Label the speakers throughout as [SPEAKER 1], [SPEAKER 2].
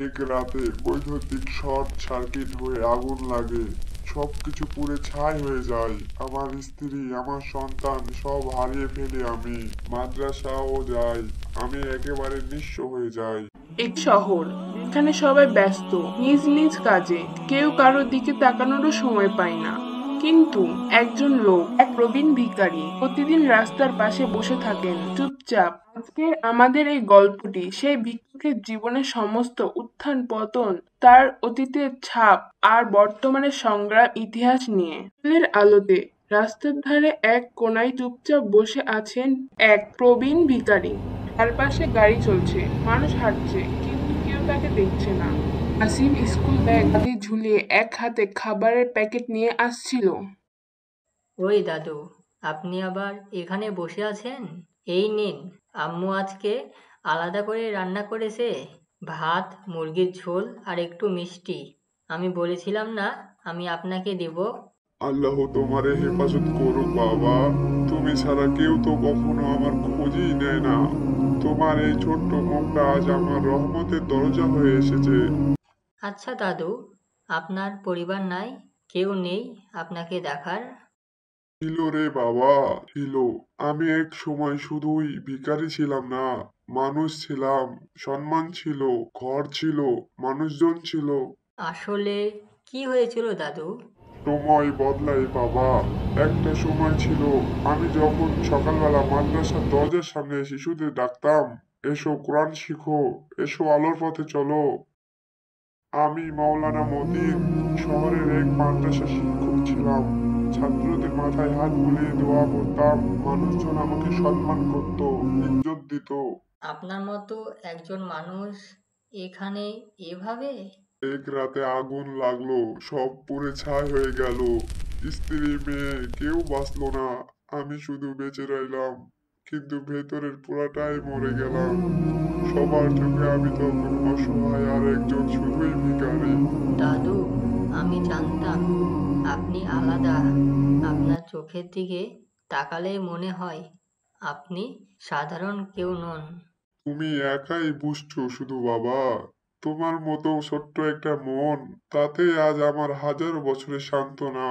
[SPEAKER 1] এক রাতে বৈদ্যুতিক শর্ট সার্কিট হয়ে আগুন লাগে, সবকিছু পুড়ে ছাই হয়ে যায়। আমার স্ত্রী, আমার সন্তান সব হারিয়ে ফেলি আমি। মাদ্রাসাও যাই, আমি একেবারে নিঃস্ব হয়ে যাই।
[SPEAKER 2] এক শহর যেখানে সবাই ব্যস্ত নিজ নিজ কাজে, কেউ কারোর দিকে তাকানোরও সময় পায় না। কিন্তু একজন লোক, এক প্রবীণ ভিখারি, প্রতিদিন রাস্তার পাশে বসে থাকেন চুপচাপ। আজকের আমাদের এই গল্পটি সেই ভিক্ষুকের জীবনের সমস্ত উত্থান পতন, তার অতীতের ছাপ আর বর্তমানের সংগ্রাম ইতিহাস নিয়ে। দিনের আলোতে রাস্তার ধারে এক কোনায় চুপচাপ বসে আছেন এক প্রবীণ ভিখারি। চারপাশে গাড়ি চলছে, মানুষ হাঁটছে, কিন্তু কেউ তাকে দেখছে না। আসিম স্কুল ব্যাগ কাঁধে ঝুলিয়ে এক হাতে খাবারের প্যাকেট নিয়ে আসছিল।
[SPEAKER 3] ওই দাদু, আপনি আবার এখানে বসে আছেন? এই নিন, আম্মু আজকে আলাদা করে রান্না করেছে। ভাত, মুরগির ঝোল আর একটু মিষ্টি। আমি বলেছিলাম না আমি আপনাকে দেব?
[SPEAKER 1] আল্লাহ তোমারে হেফাজত করুক বাবা। তুমি ছাড়া কেউ তো কখনো আমার খোঁজই নেয় না। তোমার এই ছোট্ট মুখটা আজ আমার রহমতের দরজা হয়ে এসেছে।
[SPEAKER 3] আচ্ছা দাদু, আপনার পরিবার নাই? কেউ নেই আপনাকে দেখার?
[SPEAKER 1] ছিল রে বাবা, ছিল। আমি এক সময় শুধুই ভিখারি ছিলাম না, মানুষ ছিলাম। সম্মান ছিল, ঘর ছিল, মানুষজন ছিল।
[SPEAKER 3] আসলে কি হয়েছিল দাদু?
[SPEAKER 1] সময় বদলায় বাবা। একটা সময় ছিল, আমি যখন সকালবেলা মাদ্রাসার দরজার সামনে শিশুদের ডাকতাম, এসো কোরআন শিখো, এসো আলোর পথে চলো। আমি মাওলানা মতিন শহরের এক মাদ্রাসা শিক্ষক ছিলাম। ছাত্রদের মাথায় হাত বুলিয়ে দোয়া করতাম, মানুষজন আমাকে সম্মান করত, ইজ্জত দিত।
[SPEAKER 3] আপনার মতো একজন মানুষ এখানে এভাবে?
[SPEAKER 1] এক রাতে আগুন লাগলো, সব পুড়ে ছাই হয়ে গেল। স্ত্রী, মেয়ে কেউ বাঁচলো না, আমি শুধু বেঁচে রইলাম। কিন্তু ভেতরের পুরাটাই মরে গেলাম। সবার চোখে আমি তখন অসহায় আর একজন শুধুই ভিখারি।
[SPEAKER 3] দাদু, আমি জানতাম আপনি আলাদা। আপনার চোখের দিকে তাকালেই মনে হয় আপনি সাধারণ কেউ নন।
[SPEAKER 1] তুমি একাই বুঝছো শুধু বাবা। তোমার মতো ছোট্ট একটা মন, তাতে আজ আমার হাজার বছরের সান্ত্বনা।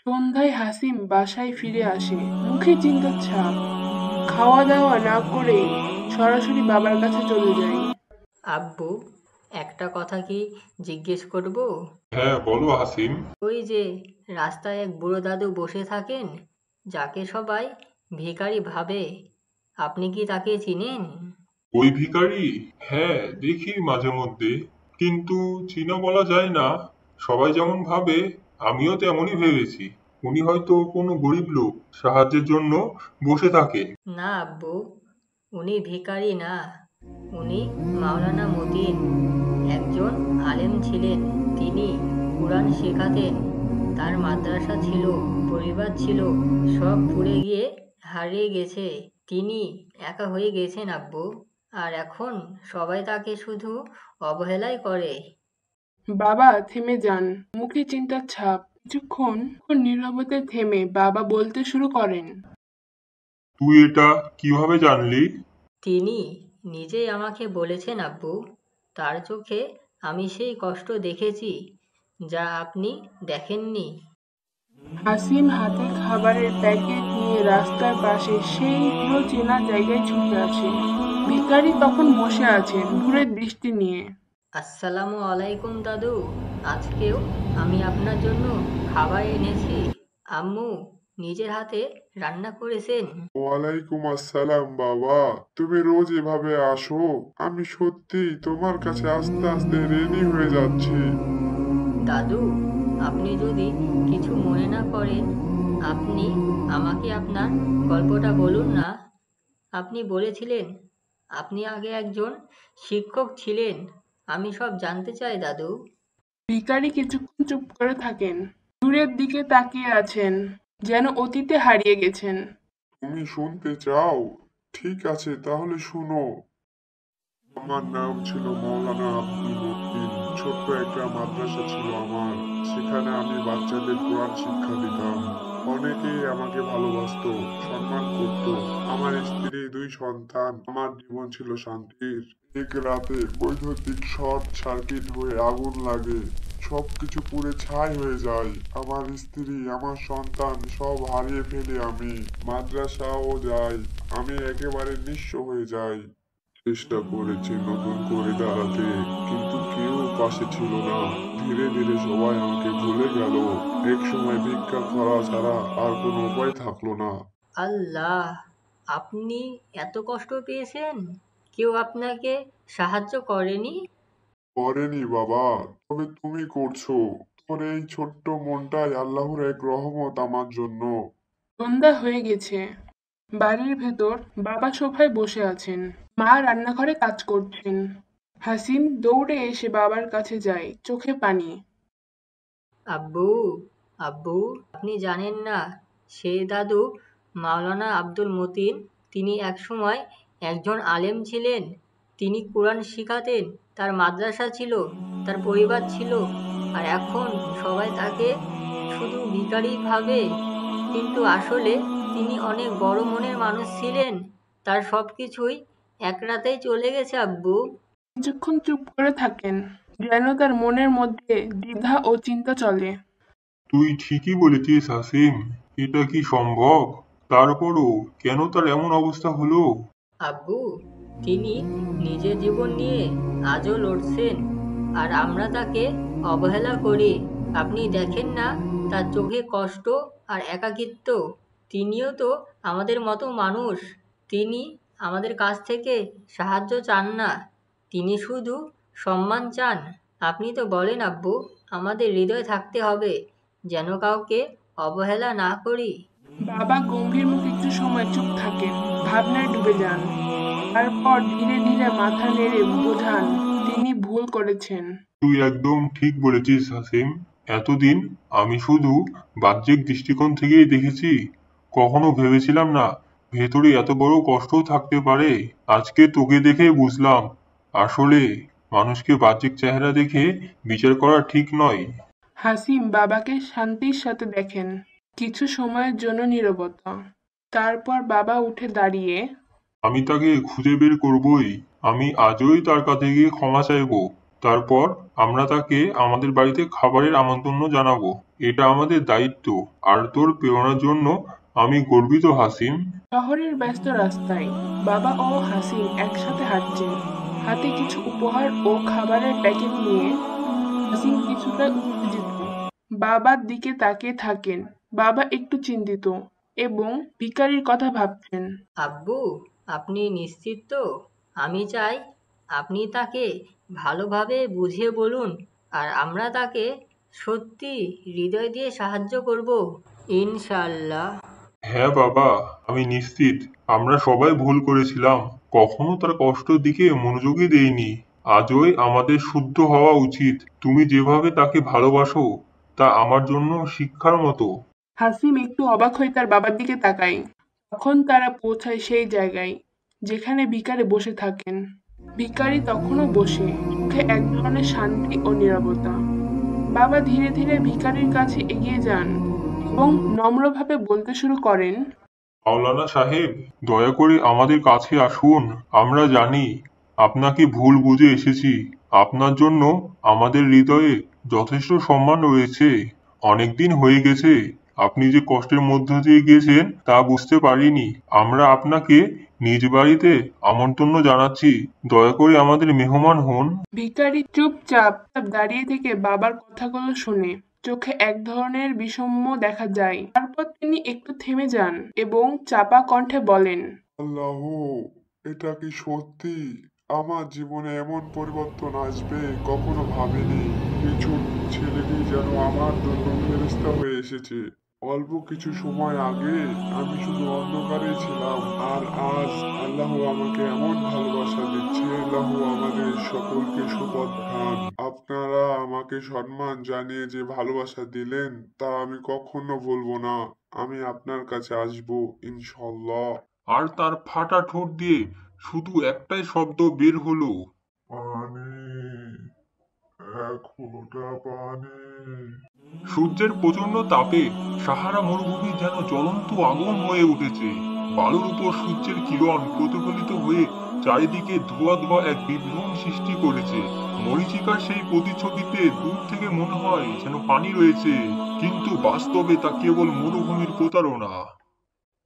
[SPEAKER 2] সন্ধ্যায় হাসিম বাসায় ফিরে আসে, মুখে চিন্তার ছাপ। খাওয়া দাওয়া না করেই সরাসরি বাবার কাছে চলে যায়।
[SPEAKER 3] আব্বু, একটা কথা কি জিজ্ঞেস করব?
[SPEAKER 1] হ্যাঁ বলো হাসিম।
[SPEAKER 3] ওই যে রাস্তায় এক বুড়ো দাদু বসে থাকেন, যাকে সবাই ভিখারি ভাবে, আপনি কি তাকে চিনেন?
[SPEAKER 4] ওই ভিখারি? হ্যাঁ, দেখি মাঝে মধ্যে, কিন্তু চিনা বলা যায় না। সবাই যেমন ভাবে আমিও তেমনই ভেবেছি। উনি হয়তো কোনো গরিব লোক, সাহায্যের জন্য বসে থাকে।
[SPEAKER 3] না আব্বু, উনি ভিখারি না, উনি মাওলানা মতিন, একজন আলেম ছিলেন। তিনি কুরআন শেখাতেন। তার মাদ্রাসা ছিল, পরিবার ছিল, সব পুড়ে গিয়ে হারিয়ে গেছে। তিনি একা হয়ে গেছেন আব্বু, আর এখন সবাই তাকে শুধু অবহেলাই করে।
[SPEAKER 2] বাবা থেমে যান, মুখে চিন্তার ছাপ। কিছুক্ষণ নীরবতায় থেমে বাবা বলতে শুরু করেন।
[SPEAKER 4] তুই এটা কিভাবে জানলি?
[SPEAKER 3] তিনি নিজেই আমাকে বলেছেন আব্বু। তার চোখে আমি সেই কষ্ট দেখেছি যা আপনি দেখেননি।
[SPEAKER 2] হাসিম হাতে খাবারের প্যাকেট নিয়ে রাস্তার পাশে সেই চেনা জায়গায় ছুটে আসে। ভিখারি তখন বসে আছেন দূরের দৃষ্টি নিয়ে।
[SPEAKER 3] আসসালামু আলাইকুম দাদু, আজকেও আমি আপনার জন্য খাবার এনেছি। আম্মু নিজের হাতে রান্না করেছেন।
[SPEAKER 1] ওয়ালাইকুম আসসালাম বাবা, তুমি রোজ এভাবে আসো? আমি সত্যি তোমার কাছে আস্তে আস্তে রেডি হয়ে যাচ্ছি।
[SPEAKER 3] দাদু, আপনি যদি কিছু মনে না করেন, আপনি আমাকে আপনার গল্পটা বলুন না। আপনি বলেছিলেন আপনি আগে একজন শিক্ষক ছিলেন। আমি সব জানতে চাই দাদু।
[SPEAKER 2] ভিখারি কিছুক্ষণ চুপ করে থাকেন, দূরের দিকে তাকিয়ে আছেন, যেন অতীতে হারিয়ে গেছেন।
[SPEAKER 1] তুমি শুনতে চাও? ঠিক আছে, তাহলে শুনো। আমার নাম ছিল মৌলানা আব্দুল মতিন। ছোট্ট একটা মাদ্রাসা ছিল আমার, সেখানে আমি বাচ্চাদের কোরআন শিক্ষা দিতাম। অনেকেই আমাকে ভালোবাসতো, সম্মান করত। আমার স্ত্রী, 2 সন্তান, আমার জীবন ছিল শান্তির। এক রাতে বৈদ্যুতিক শর্ট সার্কিট হয়ে আগুন লাগে, সবকিছু পুড়ে ছাই হয়ে যায়। আমার স্ত্রী, আমার সন্তান সব হারিয়ে ফেলি আমি। মাদ্রাসাও যাই, আমি একেবারে নিঃস্ব হয়ে যাই। চেষ্টা করেছি নতুন করে দাঁড়াতে, কিন্তু কেউ পাশে ছিল না। ধীরে ধীরে সবাই আমাকে ভুলে গেল। এক সময় ভিক্ষা করা ছাড়া আর কোনো উপায় থাকলো না।
[SPEAKER 3] আল্লাহ, আপনি এত কষ্ট পেয়েছেন, কেউ আপনাকে সাহায্য করেনি?
[SPEAKER 1] করেনি বাবা, তবে তুমি করছো। তোর এই ছোট্ট মনটাই আল্লাহর এক রহমত আমার জন্য।
[SPEAKER 2] সন্ধ্যা হয়ে গেছে। বাড়ির ভেতর বাবা সোফায় বসে আছেন, মা রান্নাঘরে কাজ করছেন। হাসিম দৌড়ে এসে বাবার কাছে যায়, চোখে পানি।
[SPEAKER 3] আব্বু, আব্বু, আপনি জানেন না, সেই দাদু মাওলানা আব্দুল মতিন, তিনি একসময় একজন আলেম ছিলেন। তিনি কোরআন শিখাতেন, তার মাদ্রাসা ছিল, তার পরিবার ছিল। আর এখন সবাই তাকে শুধু ভিখারি ভাবে, কিন্তু আসলে তিনি অনেক বড় মনের মানুষ ছিলেন। তার সব কিছুই এক রাতেই চলে গেছে আব্বু।
[SPEAKER 2] কিছুক্ষণ চুপ করে থাকেন, যেন তার মনের মধ্যে দ্বিধা ও চিন্তা চলে।
[SPEAKER 4] তুই ঠিকই বলেছিস হাসিম, এটা কি সম্ভব? তারপরও কেন তার এমন অবস্থা হলো?
[SPEAKER 3] আব্বু, তিনি নিজের জীবন নিয়ে আজও লড়ছেন, আর আমরা তাকে অবহেলা করি। আপনি দেখেন না, তার চোখে কষ্ট আর একাকিত্ব। তিনিও তো আমাদের মতো মানুষ। তিনি আমাদের কাছ থেকে সাহায্য চান না, তিনি শুধু সম্মান চান। আপনি তো বলেন আব্বু, আমাদের হৃদয় থাকতে হবে, যেন কাউকে অবহেলা না করি।
[SPEAKER 2] বাবা গম্ভীর মুখে কিছু সময় চুপ থাকেন, ভাবনায় ডুবে যান। তারপর ধীরে ধীরে মাথা নেড়ে বোঝান তিনি ভুল করেছেন।
[SPEAKER 4] তুই একদম ঠিক বলেছিস হাসিম। এতদিন আমি শুধু বাহ্যিক দৃষ্টিকোণ থেকেই দেখেছি, কখনো ভেবেছিলাম না ভেতরে এত বড় কষ্টও থাকতে পারে। আজকে তোকে দেখে বুঝলাম, আসলে মানুষকে বাহ্যিক চেহারা দেখে বিচার করা ঠিক নয়।
[SPEAKER 2] হাসিম বাবাকে শান্তির সাথে দেখেন। কিছু সময়ের জন্য নীরবতা। তারপর বাবা উঠে দাঁড়িয়ে
[SPEAKER 4] আমি তাকে খুঁজে বের করবই। আমি আজই তার কাছে গিয়ে ক্ষমা চাইবো। তারপর আমরা তাকে আমাদের বাড়িতে খাবারের আমন্ত্রণ জানাবো। এটা আমাদের দায়িত্ব। আর তোর প্রেরণার জন্য আমি গর্বিত হাসিম।
[SPEAKER 2] শহরের ব্যস্ত রাস্তায় বাবা ও হাসিম একসাথে হাঁটছেন, হাতে কিছু উপহার ও খাবারের প্যাকেট নিয়ে। হাসিম কিছুটা উত্তেজিত, বাবার দিকে তাকিয়ে থাকেন। বাবা একটু চিন্তিত এবং ভিখারির কথা ভাবছেন।
[SPEAKER 3] আব্বু, আপনি নিশ্চিত তো? আমি চাই আপনি তাকে ভালোভাবে বুঝিয়ে বলুন, আর আমরা তাকে সত্যি হৃদয় দিয়ে সাহায্য করব, ইনশাআল্লাহ।
[SPEAKER 4] হ্যাঁ বাবা, আমি নিশ্চিত আমরা সবাই ভুল করেছিলাম, কখনো তার কষ্টের দিকে মনোযোগই দেইনি। আজই আমাদের শুদ্ধ হওয়া উচিত। তুমি যেভাবে তাকে ভালোবাসো তা আমার জন্য শিক্ষার মতো।
[SPEAKER 2] হাসিম একটু অবাক হয়ে তার বাবার দিকে তাকায়। তখন তারা পৌঁছায় সেই জায়গায় যেখানে ভিখারি বসে থাকেন। ভিখারি তখনও বসে, মুখে এক ধরনের শান্তি ও নীরবতা। বাবা ধীরে ধীরে ভিখারির কাছে এগিয়ে যান এবং নম্রভাবে বলতে শুরু করেন,
[SPEAKER 4] মাওলানা সাহেব, দয়া করে আমাদের কাছে আসুন। আমরা জানি আপনাকে ভুল বুঝে এসেছি। আপনার জন্য আমাদের হৃদয়ে যথেষ্ট সম্মান রয়েছে। অনেকদিন হয়ে গেছে আপনি যে কষ্টের মধ্য দিয়ে গিয়েছেন তা বুঝতে পারিনি। আমরা আপনাকে নিজ বাড়িতে আমন্ত্রণ জানাচ্ছি। দয়া করে আমাদের মেহমান হন।
[SPEAKER 2] ভিখারি চুপচাপ দাঁড়িয়ে থেকে বাবার কথাগুলো শুনে। চোখে এক ধরনের বিষম্য দেখা যায়। তারপর তিনি একটু থেমে যান এবং চাপা কণ্ঠে বলেন,
[SPEAKER 1] আল্লাহ, এটা কি সত্যি? আমার জীবনে এমন পরিবর্তন আসবে কখনো ভাবিনি। এই ছোট্ট ছেলেটি যেন আমার জন্য ফেরেশতা হয়ে এসেছে। অল্প কিছু সময় আগে আমি শুধু অন্ধকারে ছিলাম, আর আজ আল্লাহ আমাকে এমন ভালোবাসা দিচ্ছে। আল্লাহ আমাদের সকলকে সুপথ দেখান। আপনারা আমাকে সম্মান জানিয়ে যে ভালোবাসা দিলেন তা আমি কখনো ভুলবো না। আমি আপনার কাছে আসবো ইনশাল্লাহ।
[SPEAKER 4] আর তার ফাটা ঠোঁট দিয়ে শুধু একটাই শব্দ বের হলো,
[SPEAKER 1] পানি, এক ফোঁটা পানি।
[SPEAKER 4] সূর্যের প্রচন্ড তাপে সাহারা মরুভূমি যেন জ্বলন্ত আগুন হয়ে উঠেছে। বালুর উপর সূর্যের কিরণ প্রতিফলিত হয়ে চারিদিকে ধোঁয়া ধোঁয়া এক বিভ্রম সৃষ্টি করেছে। মরীচিকার সেই প্রতিচ্ছবিতে দূর থেকে মনে হয় যেন পানি রয়েছে, কিন্তু বাস্তবে তা কেবল মরুভূমির প্রতারণা।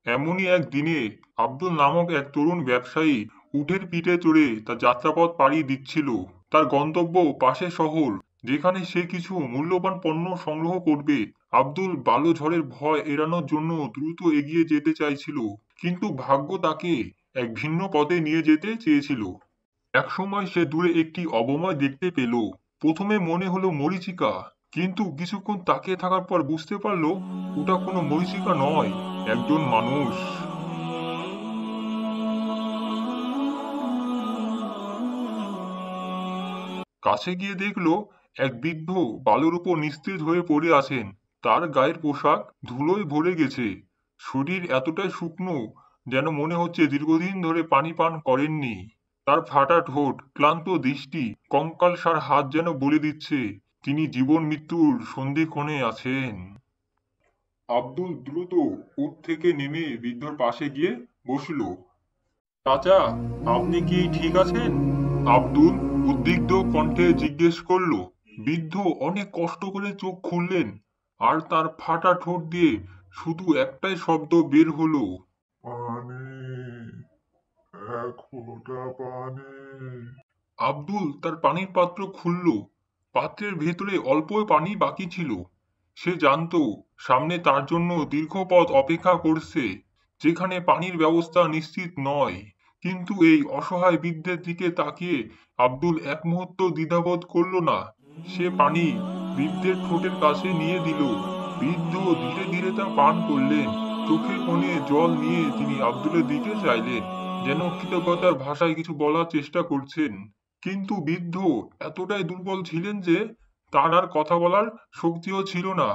[SPEAKER 4] এমনই এক দিনে আব্দুল নামক এক তরুণ ব্যবসায়ী উটের পিঠে চড়ে তার যাত্রাপথ পাড়ি দিচ্ছিল। তার গন্তব্য পাশের শহর, যেখানে সে কিছু মূল্যবান পণ্য সংগ্রহ করবে। আব্দুল বালু ঝড়ের ভয় এড়ানোর জন্য দ্রুত এগিয়ে যেতে চাইছিল, কিন্তু ভাগ্য তাকে এক ভিন্ন পথে নিয়ে যেতে চেয়েছিল। একসময় সে দূরে একটি অবময় দেখতে পেল। প্রথমে মনে হলো মরীচিকা, কিন্তু কিছুক্ষণ তাকিয়ে থাকার পর বুঝতে পারলো ওটা কোনো মরীচিকা নয়, একজন মানুষ। কাছে গিয়ে দেখলো এক বৃদ্ধ বালুর উপর নিস্তেজ হয়ে পড়ে আছেন। তার গায়ের পোশাক ধুলোয় ভরে গেছে, শরীর এতটাই শুকনো যেন মনে হচ্ছে দীর্ঘদিন ধরে পানি পান করেননি। তার ফাটা ঠোঁট, ক্লান্ত দৃষ্টি, কঙ্কালসার হাত যেন বলে দিচ্ছে তিনি জীবন মৃত্যুর সন্ধিক্ষণে আছেন। আব্দুল দ্রুত উট থেকে নেমে বৃদ্ধর পাশে গিয়ে বসল। চাচা, আপনি কি ঠিক আছেন? আব্দুল উদ্বিগ্ন কণ্ঠে জিজ্ঞেস করলো। বৃদ্ধ অনেক কষ্ট করে চোখ খুললেন, আর তার ফাটা ঠোঁট দিয়ে শুধু একটাই শব্দ বের হলো,
[SPEAKER 1] পানি, এক ফোঁটা পানি।
[SPEAKER 4] আব্দুল তার পানির পাত্র খুলল। পাত্রের ভেতরে অল্প পানি বাকি ছিল। সে জানতো সামনে তার জন্য দীর্ঘ পথ অপেক্ষা করছে, যেখানে পানির ব্যবস্থা নিশ্চিত নয়। কিন্তু এই অসহায় বৃদ্ধের দিকে তাকিয়ে আব্দুল এক মুহূর্ত দ্বিধাবোধ করল না। সে পানি বৃদ্ধের ঠোঁটের কাছে নিয়ে দিল। বৃদ্ধ ধীরে ধীরে তা পান করলেন। চোখের কোণে জল নিয়ে তিনি আব্দুলের দিকে চাইলেন, যেন কৃতজ্ঞতার ভাষায় কিছু বলার চেষ্টা করছেন। কিন্তু বৃদ্ধ এতটাই দুর্বল ছিলেন যে তার আর কথা বলার শক্তিও ছিল না।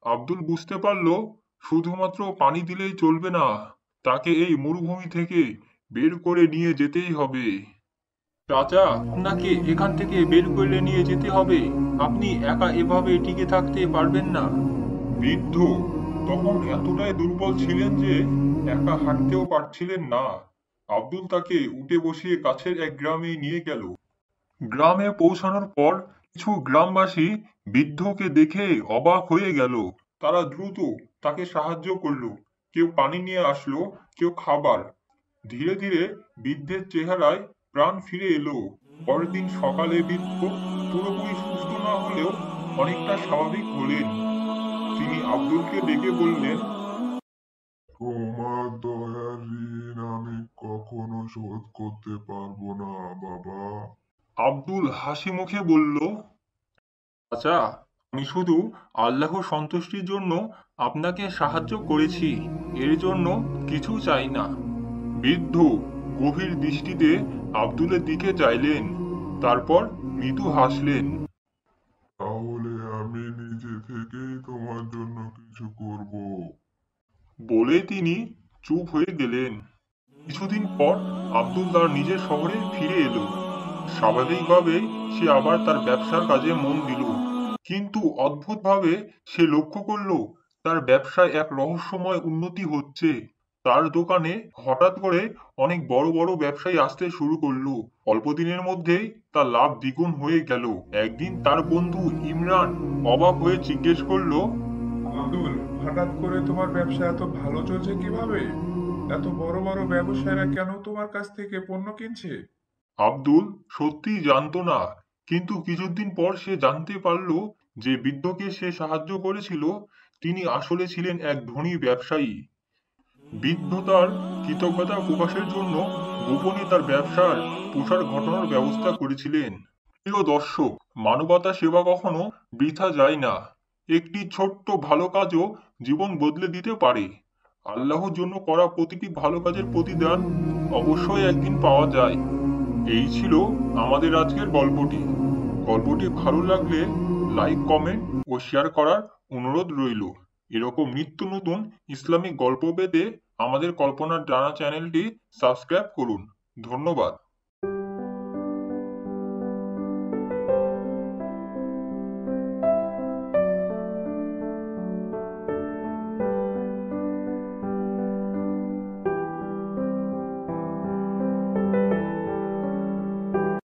[SPEAKER 4] আব্দুল বুঝতে পারল শুধুমাত্র পানি দিলেই চলবে না, তাকে এই মরুভূমি থেকে বের করে নিয়ে যেতেই হবে। চাচা, আপনাকে এখান থেকে বের করে নিয়ে যেতে হবে। আপনি একা এভাবে টিকে থাকতে পারবেন না। বৃদ্ধ তখন এতটাই দুর্বল ছিলেন যে একা হাঁটতেও পারছিলেন না। আব্দুল তাকে উঠে বসিয়ে কাছের এক গ্রামে নিয়ে গেল। গ্রামে পৌঁছানোর পর কিছু গ্রামবাসী বৃদ্ধকে দেখে অবাক হয়ে গেল। তারা দ্রুত তাকে সাহায্য করলো। কেউ পানি নিয়ে আসলো, কেউ খাবার। ধীরে ধীরে বৃদ্ধের চেহারায় প্রাণ ফিরে এলো। পরের দিন সকালে বৃদ্ধ পুরোপুরি সুস্থ না হলেও অনেকটা স্বাভাবিক হলেন। তিনি আব্দুলকে ডেকে বললেন,
[SPEAKER 1] তোমার দয়ার ঋণ আমি কখনো শোধ করতে পারবো না বাবা।
[SPEAKER 4] আব্দুল হাসি মুখে বলল, আচ্ছা, আমি শুধু আল্লাহর সন্তুষ্টির জন্য আপনাকে সাহায্য করেছি, এর জন্য কিছু চাই না। বৃদ্ধ গভীর দৃষ্টিতে আব্দুলের দিকে চাইলেন, তারপর মৃদু হাসলেন।
[SPEAKER 1] তাহলে আমি নিজে থেকেই তোমার জন্য কিছু করব।
[SPEAKER 4] বলে তিনি চুপ হয়ে গেলেন। কিছুদিন পর আব্দুল তার নিজের শহরে ফিরে এলো। স্বাভাবিকভাবেই সে আবার তার ব্যবসার কাজে মন দিল। কিন্তু অদ্ভুতভাবে সে লক্ষ্য করলো তার ব্যবসায় এক রহস্যময় উন্নতি হচ্ছে। তার দোকানে হঠাৎ করে অনেক বড় বড় ব্যবসায়ী আসতে শুরু করলো। অল্প দিনের মধ্যেই তার লাভ দ্বিগুণ হয়ে গেল। একদিন তার বন্ধু ইমরান অবাক হয়ে জিজ্ঞেস করলো,
[SPEAKER 1] আব্দুল, হঠাৎ করে তোমার ব্যবসা এত ভালো চলছে কিভাবে? এত বড় বড় ব্যবসায়ীরা কেন তোমার কাছ থেকে পণ্য কিনছে?
[SPEAKER 4] আব্দুল সত্যিই জানতো না, কিন্তু কিছুদিন পর সে জানতে পারল যে বৃদ্ধকে সে সাহায্য করেছিল তিনি আসলে ছিলেন এক ধনী ব্যবসায়ী। বৃদ্ধ তার কৃতজ্ঞতা প্রকাশের জন্য গোপনে তার ব্যবসার প্রসার ঘটানোর ব্যবস্থা করেছিলেন। প্রিয় দর্শক, মানবতা সেবা কখনো বৃথা যায় না। একটি ছোট্ট ভালো কাজও জীবন বদলে দিতে পারে। আল্লাহর জন্য করা প্রতিটি ভালো কাজের প্রতিদান অবশ্যই একদিন পাওয়া যায়। এই ছিল আমাদের আজকের গল্পটি। গল্পটি ভালো লাগলে লাইক, কমেন্ট ও শেয়ার করার অনুরোধ রইল। এরকম নিত্য নতুন ইসলামিক গল্প পেতে আমাদের কল্পনার ডানা চ্যানেলটি সাবস্ক্রাইব করুন। ধন্যবাদ।